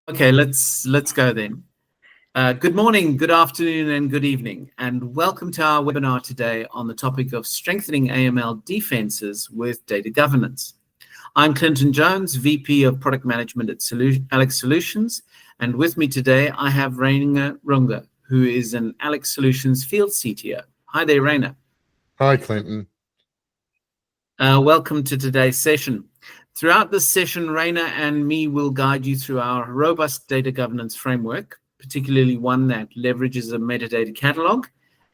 Okay, let's go then. Good morning, good afternoon, and good evening, and welcome to our webinar today on the topic of strengthening AML defenses with data governance. I'm Clinton Jones, VP of Product Management at Alex Solutions, and with me today I have Runge, who is an Alex Solutions Field CTO. Hi there, Rainer. Hi, Clinton. Welcome to today's session. Throughout this session, Rainer and me will guide you through our robust data governance framework, particularly one that leverages a metadata catalog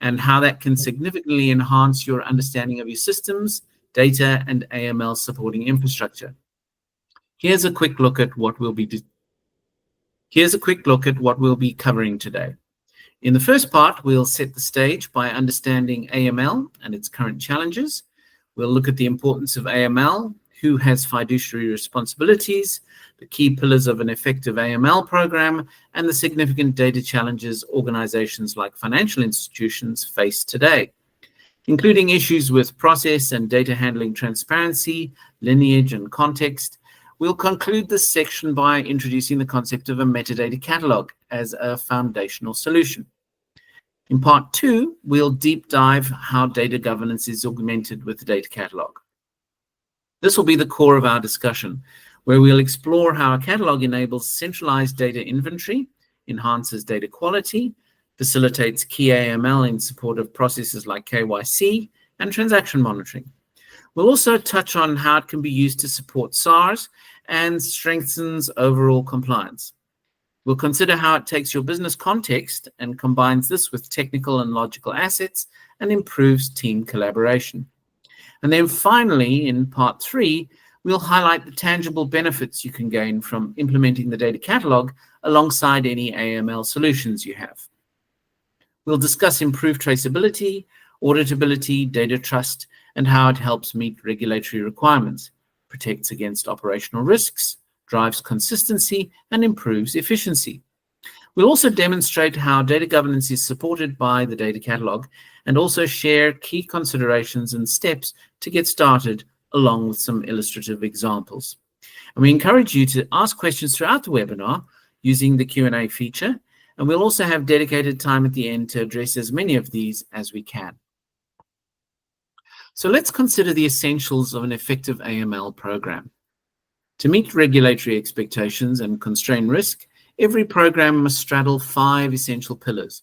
and how that can significantly enhance your understanding of your systems, data, and AML supporting infrastructure. Here's a quick look at what we'll be covering today. In the first part, we'll set the stage by understanding AML and its current challenges. We'll look at the importance of AML, who has fiduciary responsibilities, the key pillars of an effective AML program, and the significant data challenges organizations like financial institutions face today, including issues with process and data handling transparency, lineage, and context. We'll conclude this section by introducing the concept of a metadata catalog as a foundational solution. In part 2, we'll deep dive how data governance is augmented with the data catalog. This will be the core of our discussion, where we'll explore how a catalog enables centralized data inventory, enhances data quality, facilitates key AML in support of processes like KYC and transaction monitoring. We'll also touch on how it can be used to support SARs and strengthens overall compliance. We'll consider how it takes your business context and combines this with technical and logical assets and improves team collaboration. And then finally, in part 3, we'll highlight the tangible benefits you can gain from implementing the data catalog alongside any AML solutions you have. We'll discuss improved traceability, auditability, data trust, and how it helps meet regulatory requirements, protects against operational risks, drives consistency, and improves efficiency. We'll also demonstrate how data governance is supported by the data catalog and also share key considerations and steps to get started, along with some illustrative examples. And we encourage you to ask questions throughout the webinar using the Q&A feature, and we'll also have dedicated time at the end to address as many of these as we can. So let's consider the essentials of an effective AML program. To meet regulatory expectations and constrain risk, every program must straddle 5 essential pillars,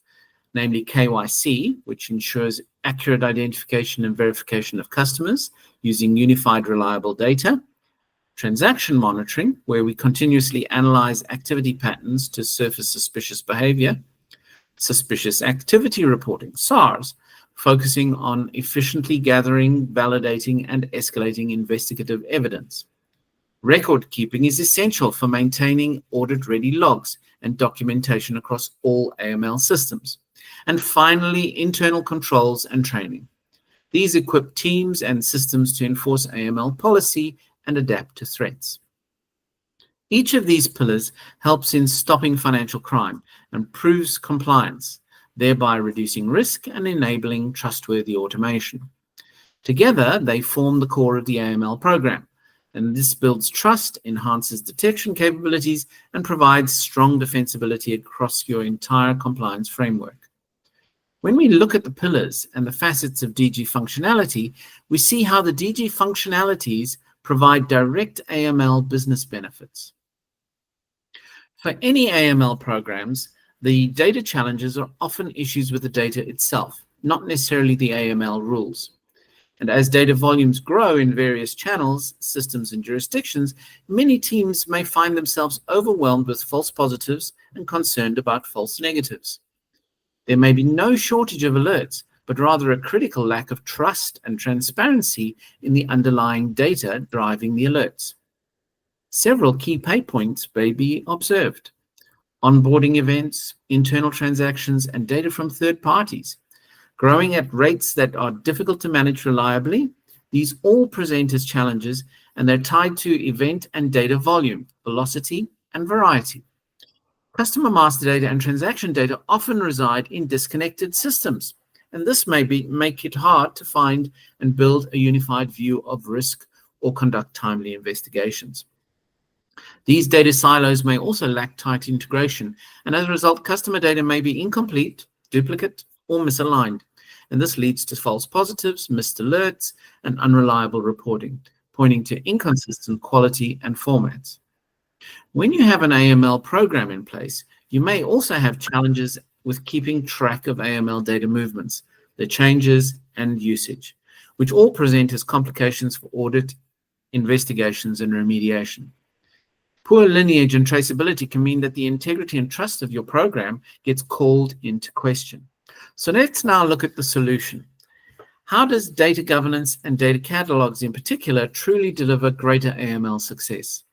namely KYC, which ensures accurate identification and verification of customers using unified reliable data; transaction monitoring, where we continuously analyze activity patterns to surface suspicious behavior; suspicious activity reporting, SARS, focusing on efficiently gathering, validating, and escalating investigative evidence. Record keeping is essential for maintaining audit-ready logs and documentation across all AML systems. And finally, internal controls and training. These equip teams and systems to enforce AML policy and adapt to threats. Each of these pillars helps in stopping financial crime and improves compliance, thereby reducing risk and enabling trustworthy automation. Together, they form the core of the AML program, and this builds trust, enhances detection capabilities, and provides strong defensibility across your entire compliance framework. When we look at the pillars and the facets of DG functionality, we see how the DG functionalities provide direct AML business benefits. For any AML programs, the data challenges are often issues with the data itself, not necessarily the AML rules. And as data volumes grow in various channels, systems, and jurisdictions, many teams may find themselves overwhelmed with false positives and concerned about false negatives. There may be no shortage of alerts, but rather a critical lack of trust and transparency in the underlying data driving the alerts. Several key pain points may be observed: onboarding events, internal transactions, and data from third parties. Growing at rates that are difficult to manage reliably, these all present as challenges, and they're tied to event and data volume, velocity, and variety. Customer master data and transaction data often reside in disconnected systems, and this may make it hard to find and build a unified view of risk or conduct timely investigations. These data silos may also lack tight integration, and as a result, customer data may be incomplete, duplicate, or misaligned. And this leads to false positives, missed alerts, and unreliable reporting, pointing to inconsistent quality and formats. When you have an AML program in place, you may also have challenges with keeping track of AML data movements, the changes, and usage, which all present as complications for audit, investigations, and remediation. Poor lineage and traceability can mean that the integrity and trust of your program gets called into question. So let's now look at the solution. How does data governance and data catalogs in particular truly deliver greater AML success?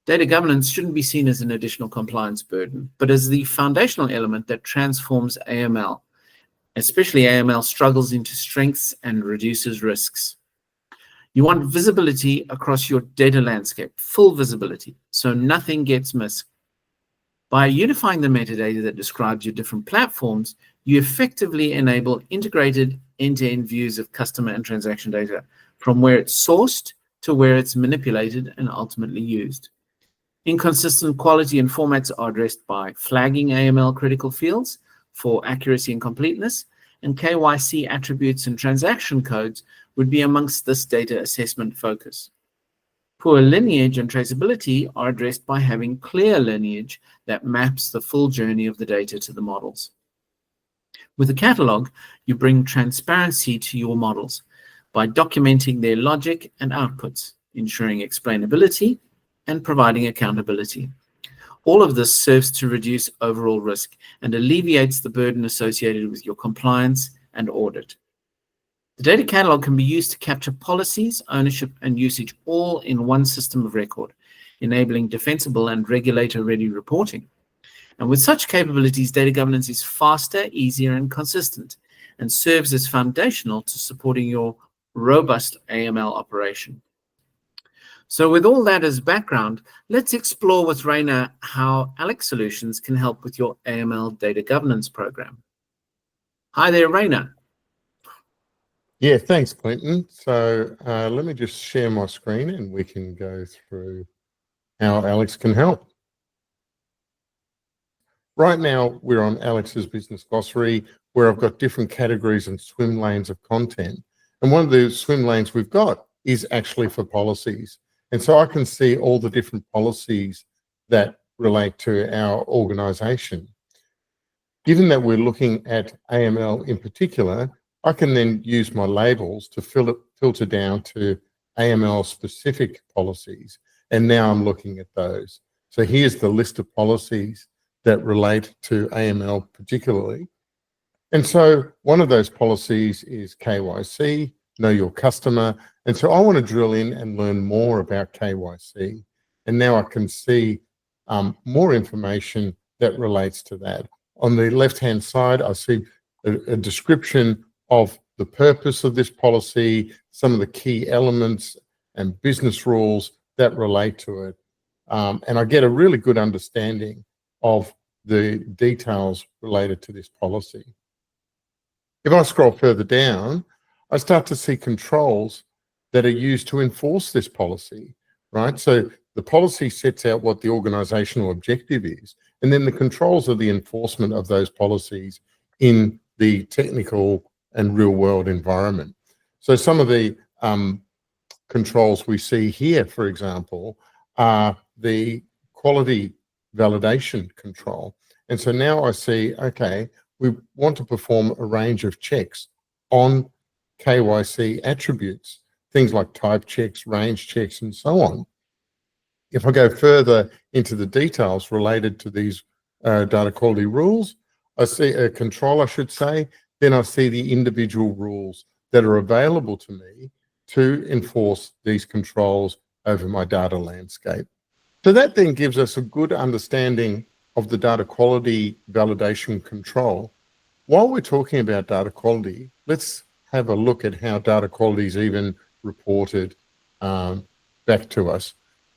Data governance shouldn't be seen as an additional compliance burden, but as the foundational element that transforms AML, especially AML struggles into strengths and reduces risks. You want visibility across your data landscape, full visibility, so nothing gets missed. By unifying the metadata that describes your different platforms, you effectively enable integrated end-to-end views of customer and transaction data, from where it's sourced to where it's manipulated and ultimately used. Inconsistent quality and formats are addressed by flagging AML critical fields for accuracy and completeness, and KYC attributes and transaction codes would be amongst this data assessment focus. Poor lineage and traceability are addressed by having clear lineage that maps the full journey of the data to the models. With a catalog, you bring transparency to your models by documenting their logic and outputs, ensuring explainability and providing accountability. All of this serves to reduce overall risk and alleviates the burden associated with your compliance and audit. The data catalog can be used to capture policies, ownership, and usage all in one system of record, enabling defensible and regulator-ready reporting. And with such capabilities, data governance is faster, easier, and consistent, and serves as foundational to supporting your robust AML operation. So with all that as background, let's explore with Runge how Alex Solutions can help with your AML data governance program. Hi there, Runge. Yeah, thanks, Clinton. So let me just share my screen and we can go through how Alex can help. Right now, we're on Alex's business glossary, where I've got different categories and swim lanes of content. And one of the swim lanes we've got is actually for policies. And so I can see all the different policies that relate to our organization. Given that we're looking at AML in particular, I can then use my labels to filter down to AML specific policies. And now I'm looking at those. So here's the list of policies that relate to AML particularly. And so one of those policies is KYC, know your customer. And so I want to drill in and learn more about KYC. And now I can see more information that relates to that. On the left-hand side, I see a description of the purpose of this policy, some of the key elements and business rules that relate to it. And I get a really good understanding of the details related to this policy. If I scroll further down, I start to see controls that are used to enforce this policy, right? So the policy sets out what the organizational objective is, and then the controls are the enforcement of those policies in the technical and real world environment. So some of the controls we see here, for example, are the quality validation control. And so now I see, okay, we want to perform a range of checks on KYC attributes, things like type checks, range checks, and so on. If I go further into the details related to these data quality rules, I see a control, I should say, then I see the individual rules that are available to me to enforce these controls over my data landscape. So that then gives us a good understanding of the data quality validation control. While we're talking about data quality, let's have a look at how data quality is even reported back to us.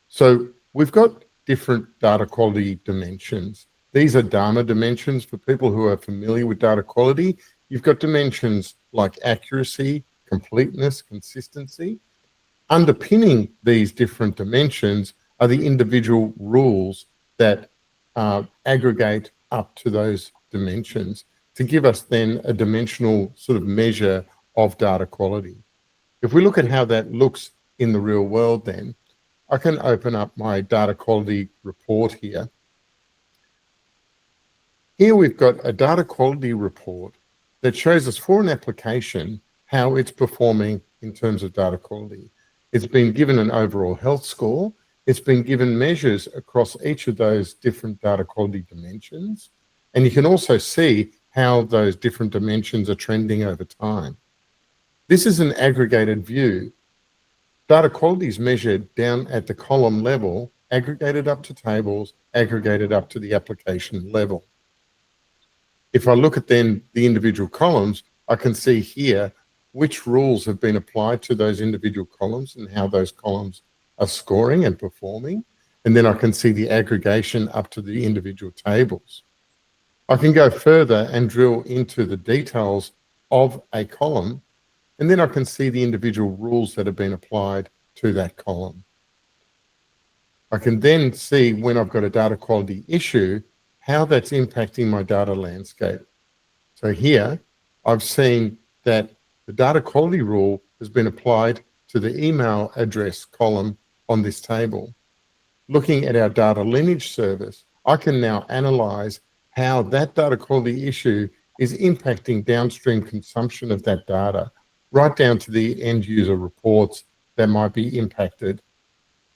So we've got different data quality dimensions. These are DAMA dimensions. For people who are familiar with data quality, you've got dimensions like accuracy, completeness, consistency. Underpinning these different dimensions are the individual rules that aggregate up to those dimensions to give us then a dimensional sort of measure of data quality. If we look at how that looks in the real world, then I can open up my data quality report here. Here we've got a data quality report that shows us for an application how it's performing in terms of data quality. It's been given an overall health score. It's been given measures across each of those different data quality dimensions. And you can also see how those different dimensions are trending over time. This is an aggregated view. Data quality is measured down at the column level, aggregated up to tables, aggregated up to the application level. If I look at then the individual columns, I can see here which rules have been applied to those individual columns and how those columns are scoring and performing. And then I can see the aggregation up to the individual tables. I can go further and drill into the details of a column, and then I can see the individual rules that have been applied to that column. I can then see when I've got a data quality issue, how that's impacting my data landscape. So here, I've seen that the data quality rule has been applied to the email address column on this table. Looking at our data lineage service, I can now analyze how that data quality issue is impacting downstream consumption of that data, right down to the end user reports that might be impacted.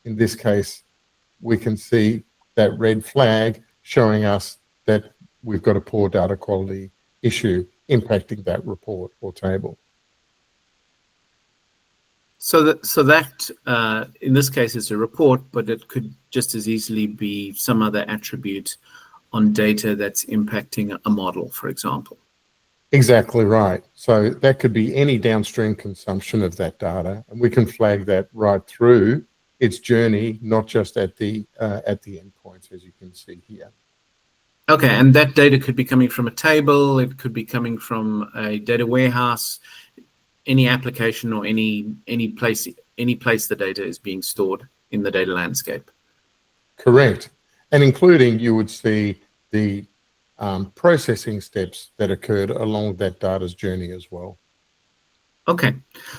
In this case, we can see that red flag showing us that we've got a poor data quality issue impacting that report or table. So that in this case is a report, but it could just as easily be some other attribute on data that's impacting a model, for example. Exactly right. So that could be any downstream consumption of that data, and we can flag that right through its journey, not just at the endpoints, as you can see here. Okay, and that data could be coming from a table, it could be coming from a data warehouse, any application or any place the data is being stored in the data landscape. Correct. And including, you would see the processing steps that occurred along that data's journey as well. Okay,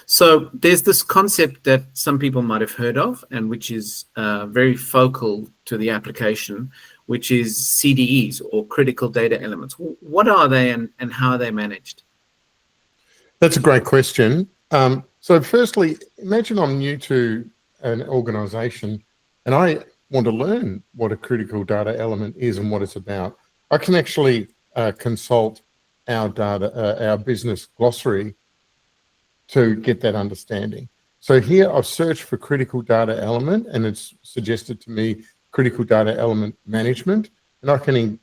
so there's this concept that some people might have heard of, and which is very focal to the application, which is CDEs, or critical data elements. What are they and how are they managed? That's a great question. So firstly, imagine I'm new to an organization and I want to learn what a critical data element is and what it's about. I can actually consult our business glossary to get that understanding. So here I've searched for critical data element and it's suggested to me critical data element management, and I can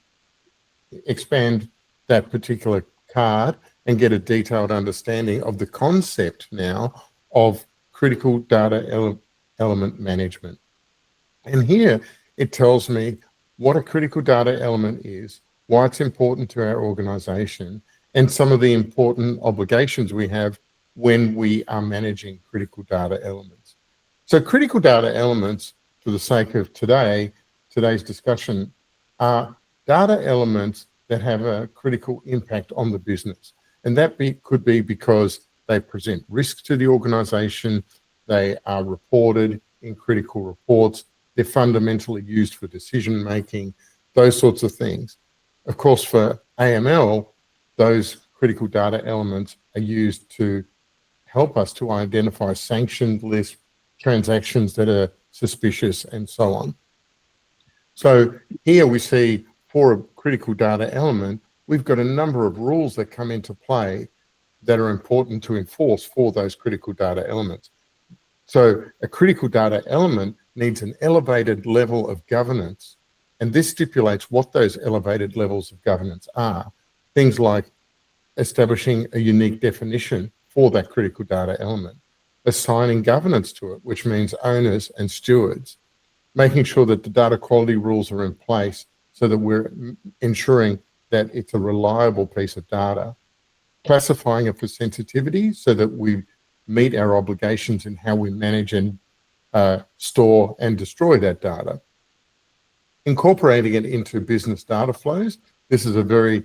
expand that particular card and get a detailed understanding of the concept now of critical data element management. And here it tells me what a critical data element is, why it's important to our organization, and some of the important obligations we have when we are managing critical data elements. So critical data elements, for the sake of today's discussion, are data elements that have a critical impact on the business. And that could be because they present risk to the organization, they are reported in critical reports, they're fundamentally used for decision making, those sorts of things. Of course, for AML, those critical data elements are used to help us to identify sanctioned list transactions that are suspicious and so on. So here we see for a critical data element, we've got a number of rules that come into play that are important to enforce for those critical data elements. So a critical data element needs an elevated level of governance, and this stipulates what those elevated levels of governance are. Things like establishing a unique definition for that critical data element, assigning governance to it, which means owners and stewards, making sure that the data quality rules are in place so that we're ensuring that it's a reliable piece of data, classifying it for sensitivity so that we meet our obligations in how we manage and store and destroy that data. Incorporating it into business data flows, this is a very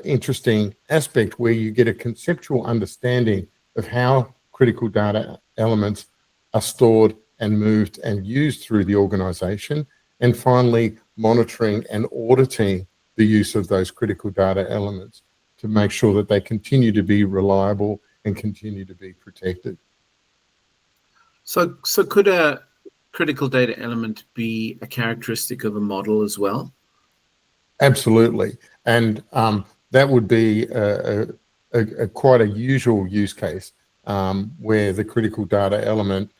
interesting aspect where you get a conceptual understanding of how critical data elements are stored and moved and used through the organization, and finally monitoring and auditing the use of those critical data elements to make sure that they continue to be reliable and continue to be protected. So could a critical data element be a characteristic of a model as well? Absolutely, and that would be quite a usual use case where the critical data element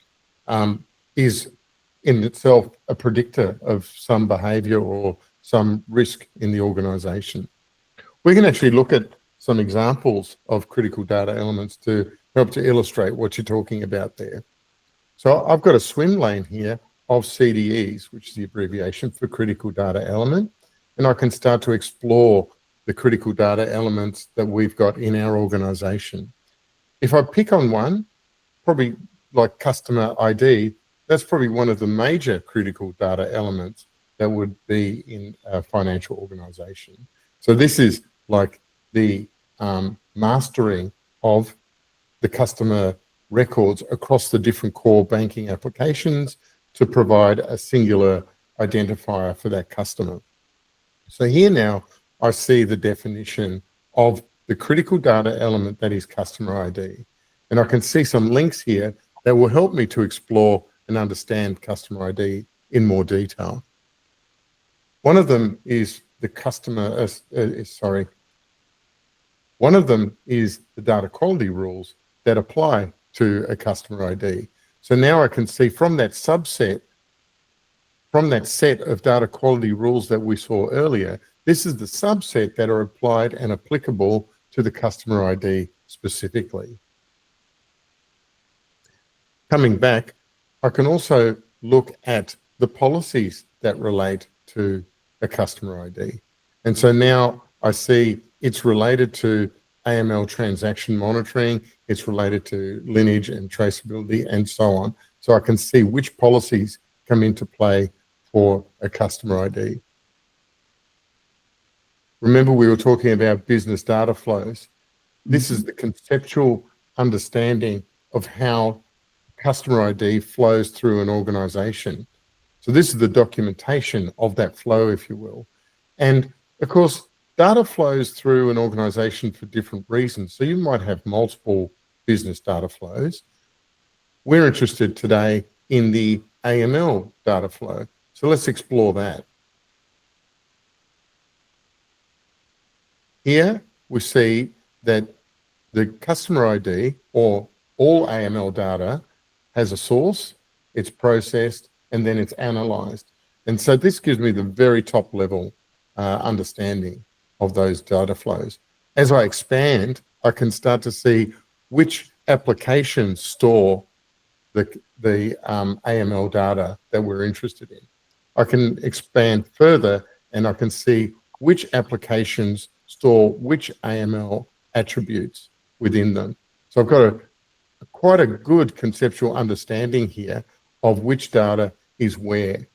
is in itself a predictor of some behavior or some risk in the organization. We can actually look at some examples of critical data elements to help to illustrate what you're talking about there. So I've got a swim lane here of CDEs, which is the abbreviation for critical data element, and I can start to explore the critical data elements that we've got in our organization. If I pick on one, probably like customer ID, that's probably one of the major critical data elements that would be in a financial organization. So this is like the mastering of the customer records across the different core banking applications to provide a singular identifier for that customer. So here now I see the definition of the critical data element that is customer ID. And I can see some links here that will help me to explore and understand customer ID in more detail. One of them is the one of them is the data quality rules that apply to a customer ID. So now I can see from that subset, from that set of data quality rules that we saw earlier, this is the subset that are applied and applicable to the customer ID specifically. Coming back, I can also look at the policies that relate to a customer ID. And so now I see it's related to AML transaction monitoring, it's related to lineage and traceability and so on. So I can see which policies come into play for a customer ID. Remember, we were talking about business data flows. This is the conceptual understanding of how customer ID flows through an organization. So this is the documentation of that flow, if you will. And of course, data flows through an organization for different reasons. So you might have multiple business data flows. We're interested today in the AML data flow. So let's explore that. Here we see that the customer ID, or all AML data, has a source, it's processed, and then it's analyzed. And so this gives me the very top level understanding of those data flows. As I expand, I can start to see which applications store the AML data that we're interested in. I can expand further and I can see which applications store which AML attributes within them. So I've got quite a good conceptual understanding here of which data is where.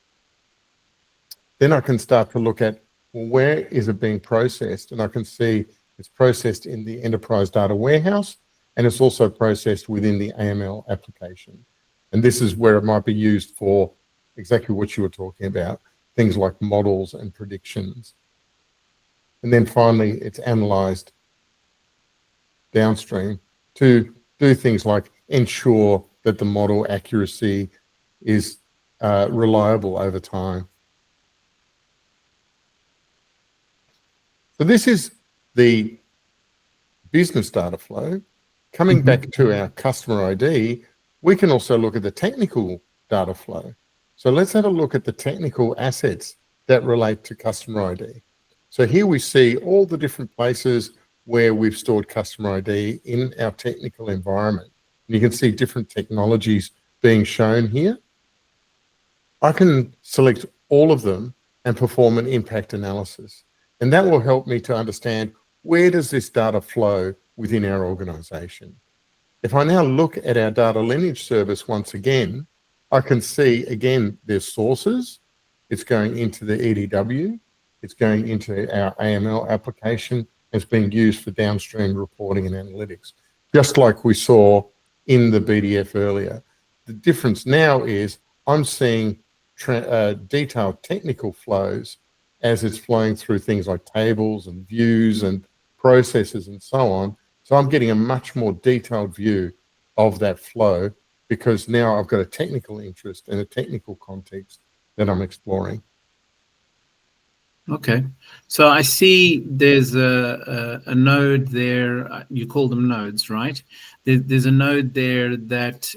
Then I can start to look at, well, where is it being processed? And I can see it's processed in the enterprise data warehouse, and it's also processed within the AML application. And this is where it might be used for exactly what you were talking about, things like models and predictions. And then finally, it's analyzed downstream to do things like ensure that the model accuracy is reliable over time. So this is the business data flow. Coming back to our customer ID, we can also look at the technical data flow. So let's have a look at the technical assets that relate to customer ID. So here we see all the different places where we've stored customer ID in our technical environment. And you can see different technologies being shown here. I can select all of them and perform an impact analysis. And that will help me to understand, where does this data flow within our organization? If I now look at our data lineage service once again, I can see, again, there's sources. It's going into the EDW. It's going into our AML application. It's being used for downstream reporting and analytics, just like we saw in the BDF earlier. The difference now is I'm seeing detailed technical flows as it's flowing through things like tables and views and processes and so on. So I'm getting a much more detailed view of that flow because now I've got a technical interest and a technical context that I'm exploring. Okay, so I see there's a node there. You call them nodes, right? There's a node there that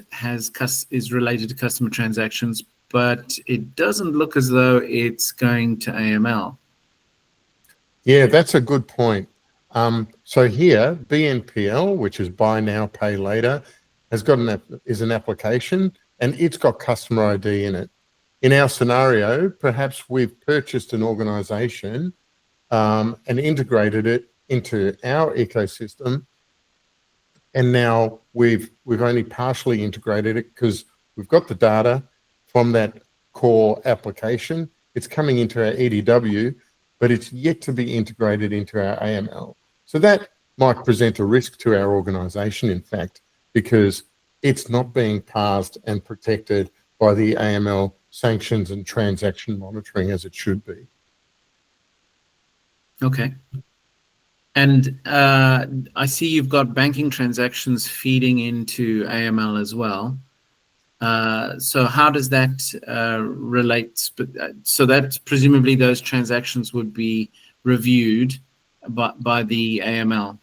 is related to customer transactions, but it doesn't look as though it's going to AML. Yeah, that's a good point. So here, BNPL, which is buy now, pay later, has got an application, and it's got customer ID in it. In our scenario, perhaps we've purchased an organization and integrated it into our ecosystem, and now we've only partially integrated it because we've got the data from that core application. It's coming into our EDW, but it's yet to be integrated into our AML. So that might present a risk to our organization, in fact, because it's not being parsed and protected by the AML sanctions and transaction monitoring as it should be. Okay. And I see you've got banking transactions feeding into AML as well. So how does that relate? So that presumably those transactions would be reviewed by the AML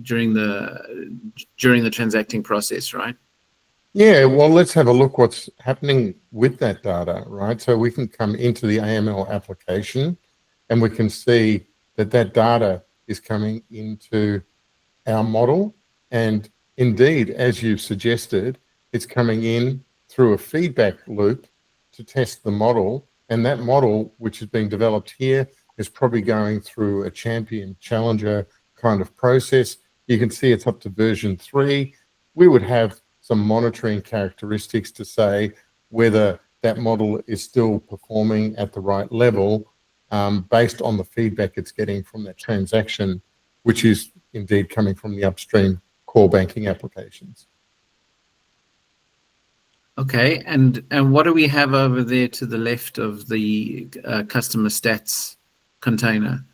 during the transacting process, right? Yeah, well, let's have a look what's happening with that data, right? So we can come into the AML application and we can see that that data is coming into our model. And indeed, as you've suggested, it's coming in through a feedback loop to test the model. And that model, which is being developed here, is probably going through a champion challenger kind of process. You can see it's up to version 3. We would have some monitoring characteristics to say whether that model is still performing at the right level based on the feedback it's getting from that transaction, which is indeed coming from the upstream core banking applications. Okay, and what do we have over there to the left of the customer stats container?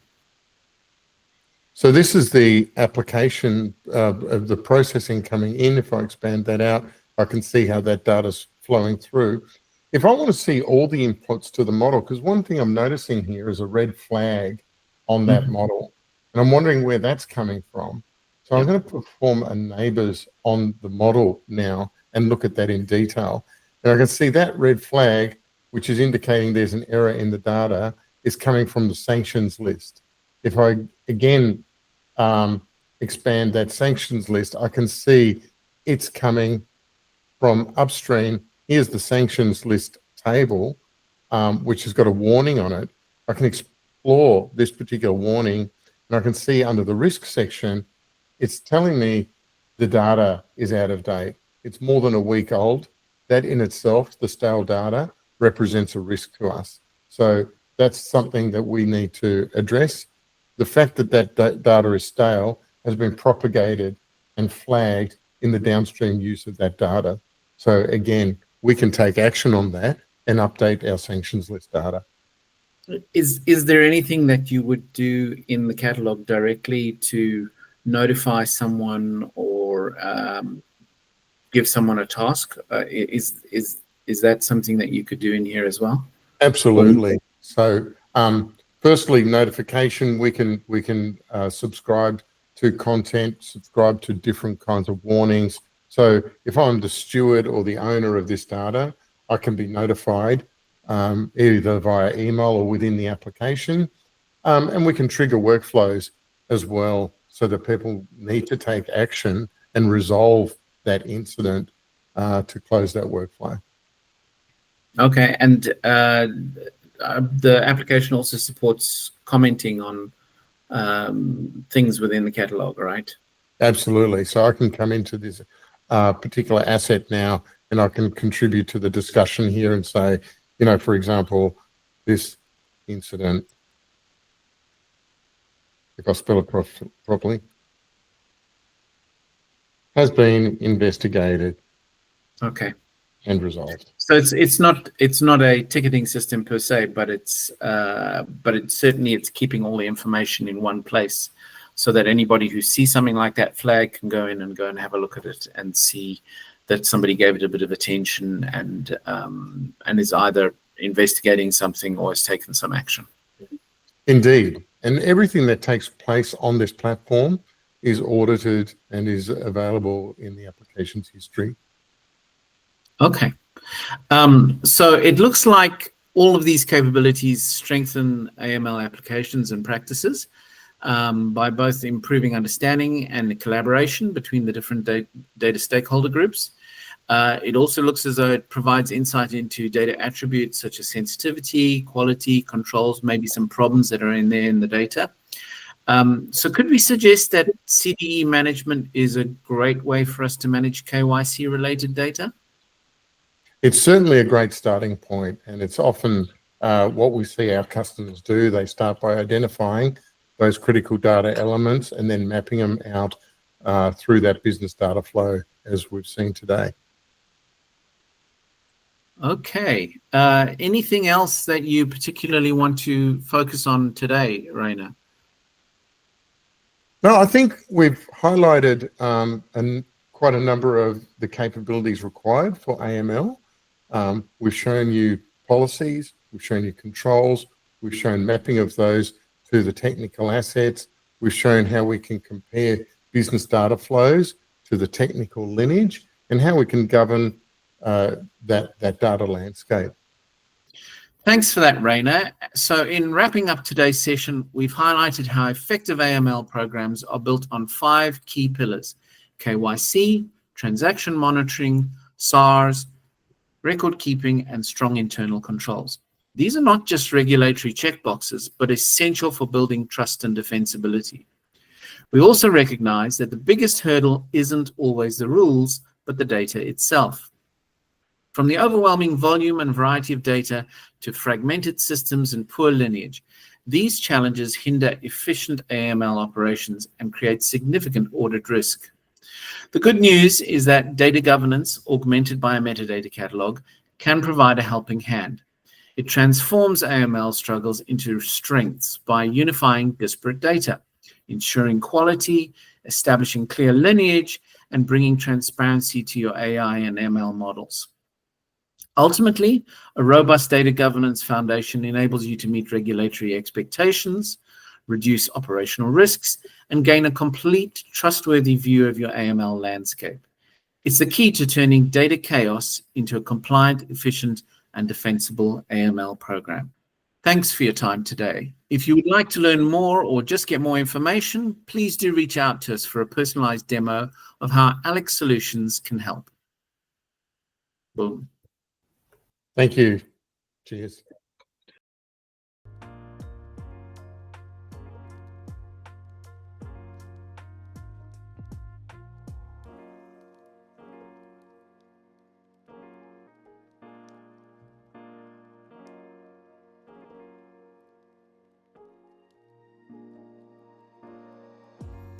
So this is the application of the processing coming in. If I expand that out, I can see how that data's flowing through. If I want to see all the inputs to the model, because one thing I'm noticing here is a red flag on that model, and I'm wondering where that's coming from. So I'm going to perform a neighbors on the model now and look at that in detail. And I can see that red flag, which is indicating there's an error in the data, is coming from the sanctions list. If I, again, expand that sanctions list, I can see it's coming from upstream. Here's the sanctions list table, which has got a warning on it. I can explore this particular warning, and I can see under the risk section, it's telling me the data is out of date. It's more than a week old. That in itself, the stale data, represents a risk to us. So that's something that we need to address. The fact that that data is stale has been propagated and flagged in the downstream use of that data. So again, we can take action on that and update our sanctions list data. Is there anything that you would do in the catalog directly to notify someone or give someone a task? Is that something that you could do in here as well? Absolutely. So firstly, notification, we can subscribe to content, subscribe to different kinds of warnings. So if I'm the steward or the owner of this data, I can be notified either via email or within the application. And we can trigger workflows as well so that people need to take action and resolve that incident to close that workflow. Okay, and the application also supports commenting on things within the catalog, right? Absolutely. So I can come into this particular asset now and I can contribute to the discussion here and say, you know, for example, this incident, if I spell it properly, has been investigated. Okay. And resolved. So it's not a ticketing system per se, but it's certainly it's keeping all the information in one place, so that anybody who sees something like that flag can go in and have a look at it and see that somebody gave it a bit of attention and is either investigating something or has taken some action. Indeed, and everything that takes place on this platform is audited and is available in the applications history. Okay. So it looks like all of these capabilities strengthen AML applications and practices by both improving understanding and collaboration between the different data stakeholder groups. It also looks as though it provides insight into data attributes such as sensitivity, quality, controls, maybe some problems that are in there in the data. So could we suggest that CDE management is a great way for us to manage KYC related data? It's certainly a great starting point, and it's often what we see our customers do. They start by identifying those critical data elements and then mapping them out through that business data flow, as we've seen today. Okay. Anything else that you particularly want to focus on today, Rainer? No, I think we've highlighted quite a number of the capabilities required for AML. We've shown you policies, we've shown you controls, we've shown mapping of those to the technical assets, we've shown how we can compare business data flows to the technical lineage, and how we can govern that data landscape. Thanks for that, Rainer. So in wrapping up today's session, we've highlighted how effective AML programs are built on 5 key pillars: KYC, transaction monitoring, SARS, record keeping, and strong internal controls. These are not just regulatory checkboxes, but essential for building trust and defensibility. We also recognize that the biggest hurdle isn't always the rules, but the data itself. From the overwhelming volume and variety of data to fragmented systems and poor lineage, these challenges hinder efficient AML operations and create significant audit risk. The good news is that data governance, augmented by a metadata catalog, can provide a helping hand. It transforms AML struggles into strengths by unifying disparate data, ensuring quality, establishing clear lineage, and bringing transparency to your AI and ML models. Ultimately, a robust data governance foundation enables you to meet regulatory expectations, reduce operational risks, and gain a complete, trustworthy view of your AML landscape. It's the key to turning data chaos into a compliant, efficient, and defensible AML program. Thanks for your time today. If you would like to learn more or just get more information, please do reach out to us for a personalized demo of how Alex Solutions can help. Boom. Thank you. Cheers.